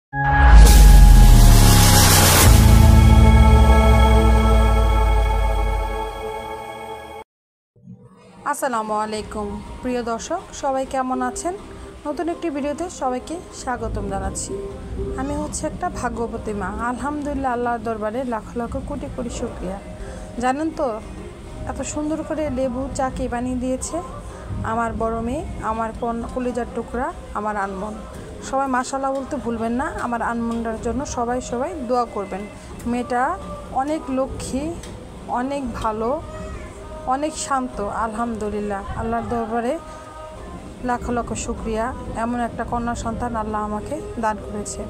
আসসালামু আলাইকুম প্রিয় দর্শক, সবাই কেমন আছেন? নতুন একটি ভিডিওতে সবাইকে স্বাগতম জানাচ্ছি। আমি হচ্ছে একটা ভাগ্যবতী মা। আলহামদুলিল্লাহ, আল্লাহর দরবারে লাখ লাখ কোটি কোটি শুকরিয়া। জানেন তো, এত সুন্দর করে লেবু চা কে বানিয়ে দিয়েছে আমার বড় মেয়ে, আমার কলিজার টুকরা, আমার আনমন। সবাই মাশাআল্লাহ বলতে ভুলবেন না। আমার আনমনটার জন্য সবাই দোয়া করবেন। মেয়েটা অনেক লক্ষ্মী, অনেক ভালো, অনেক শান্ত। আলহামদুলিল্লাহ, আল্লাহর দরবারে লাখ লাখ শুকরিয়া। এমন একটা কন্যা সন্তান আল্লাহ আমাকে দান করেছে।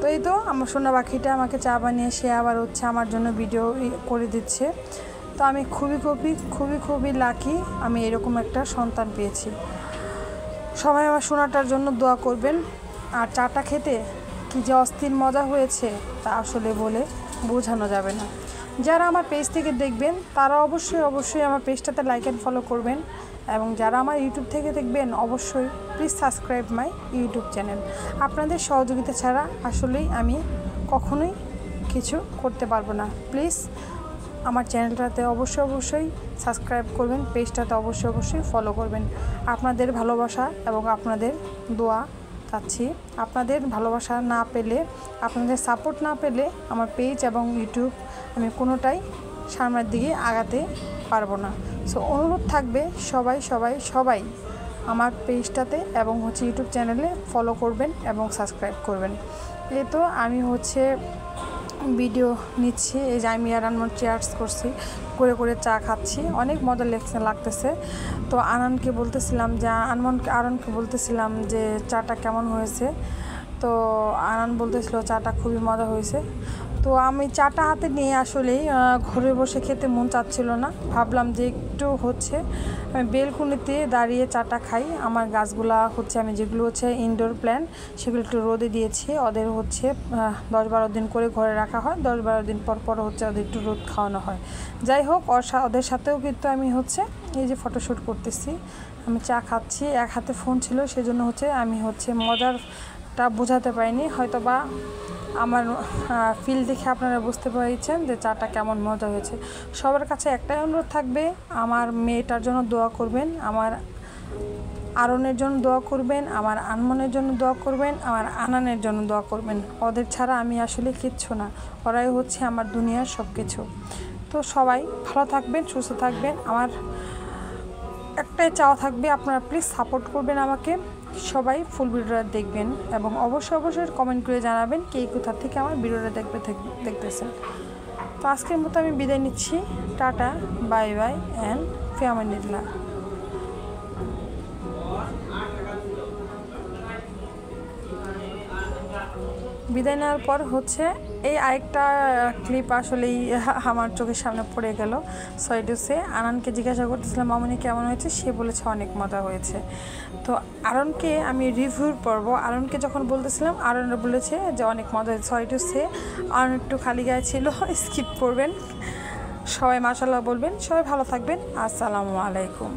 তো এই তো আমার সোনা পাখিটা আমাকে চা বানিয়ে সে আবার হচ্ছে আমার জন্য ভিডিও করে দিচ্ছে। তো আমি খুবই লাকি, আমি এরকম একটা সন্তান পেয়েছি। সবাই আমার সোনাটার জন্য দোয়া করবেন। আর চাটা খেতে কি যে অস্থির মজা হয়েছে তা আসলে বলে বোঝানো যাবে না। যারা আমার পেজ থেকে দেখবেন তারা অবশ্যই আমার পেজটাতে লাইক অ্যান্ড ফলো করবেন, এবং যারা আমার ইউটিউব থেকে দেখবেন অবশ্যই please subscribe my YouTube channel. আপনাদের সহযোগিতা ছাড়া আসলেই আমি কখনোই কিছু করতে পারবো না। প্লিজ আমার চ্যানেলটাতে অবশ্যই সাবস্ক্রাইব করবেন, পেজটাতে অবশ্যই ফলো করবেন। আপনাদের ভালোবাসা এবং আপনাদের দোয়া চাচ্ছি। আপনাদের ভালোবাসা না পেলে, আপনাদের সাপোর্ট না পেলে আমার পেজ এবং ইউটিউব আমি কোনোটাই সামনের দিকে আগাতে পারবো না। সো অনুরোধ থাকবে সবাই আমার পেজটাতে এবং হচ্ছে ইউটিউব চ্যানেলে ফলো করবেন এবং সাবস্ক্রাইব করবেন। এই তো আমি হচ্ছে ভিডিও নিচ্ছি, এই যে আমি আর আনমন চেয়ার্স করছি, করে চা খাচ্ছি, অনেক মজা লাগতেছে। তো আরনকে বলতেছিলাম যে চাটা কেমন হয়েছে। তো আনন বলতেছিল চাটা খুবই মজা হয়েছে। তো আমি চাটা হাতে নিয়ে আসলেই ঘরে বসে খেতে মন চাচ্ছিল না। ভাবলাম যে একটু হচ্ছে আমি বেলকুনিতে দাঁড়িয়ে চাটা খাই। আমার গাছগুলা হচ্ছে আমি যেগুলো হচ্ছে ইনডোর প্ল্যান্ট, সেগুলো একটু রোদে দিয়েছি। ওদের হচ্ছে 10-12 দিন করে ঘরে রাখা হয়, 10-12 দিন পর হচ্ছে ওদের একটু রোদ খাওয়ানো হয়। যাই হোক, ওদের সাথেও কিন্তু আমি হচ্ছে এই যে ফটোশ্যুট করতেছি, আমি চা খাচ্ছি, এক হাতে ফোন ছিল, সেজন্য হচ্ছে আমি হচ্ছে মজারটা বোঝাতে পারিনি। হয়তো বা আমার ফিল দেখে আপনারা বুঝতে পেরেছেন যে চাটা কেমন মজা হয়েছে। সবার কাছে একটাই অনুরোধ থাকবে, আমার মেয়েটার জন্য দোয়া করবেন, আমার আরনের জন্য দোয়া করবেন, আমার আনমনের জন্য দোয়া করবেন, আমার আনানের জন্য দোয়া করবেন। ওদের ছাড়া আমি আসলে কিচ্ছু না, ওরাই হচ্ছে আমার দুনিয়ার সব কিছু। তো সবাই ভালো থাকবেন, সুস্থ থাকবেন। আমার একটাই চাওয়া থাকবে, আপনারা প্লিজ সাপোর্ট করবেন আমাকে। সবাই ফুল ভিডিওটা দেখবেন এবং অবশ্যই কমেন্ট করে জানাবেন কে কোথা থেকে আমার ভিডিওটা দেখতেছেন। তো আজকের মতো আমি বিদায় নিচ্ছি। টাটা, বাই অ্যান্ড ফি আমানিল্লাহ। বিদায় নেওয়ার পর হচ্ছে এই আরেকটা ক্লিপ আসলেই আমার চোখের সামনে পড়ে গেল। সয়ডুসে আনানকে জিজ্ঞাসা করতেছিলাম মামনি কেমন হয়েছে, সে বলেছে অনেক মজা হয়েছে। তো আরনকে আমি রিভিউ পড়বো, আরনকে যখন বলতেছিলাম আরন বলেছে যে অনেক মজা হয়েছে। সয়ডুসে আরন একটু খালি গায়ে ছিল, স্কিপ করবেন। সবাই মাশাআল্লাহ বলবেন। সবাই ভালো থাকবেন। আসসালামু আলাইকুম।